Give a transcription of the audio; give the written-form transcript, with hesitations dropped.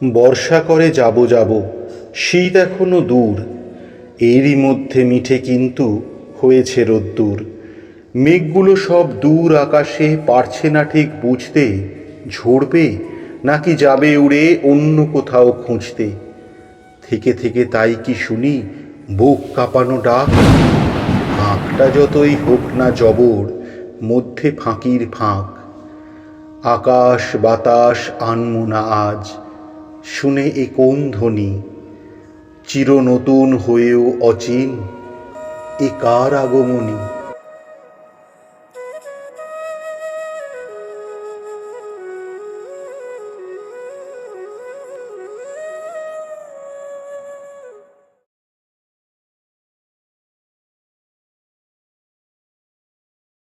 বর্ষা করে যাব যাব, শীত এখনো দূর, এরই মধ্যে মিঠে কিন্তু হয়েছে রোদ্দুর। মেঘগুলো সব দূর আকাশে, পারছে না ঠিক বুঝতে ঝরবে নাকি যাবে উড়ে অন্য কোথাও খুঁজতে। থেকে থেকে তাই কি শুনি বুক কাঁপানো ডাক, ফাঁকটা যতই হোক না জবর, মধ্যে ফাঁকির ফাঁক। আকাশ বাতাস আনমো না আজ, শুনে এ কোন ধ্বনি, চির নতুন হয়েও অচিন, এ কার আগমনী।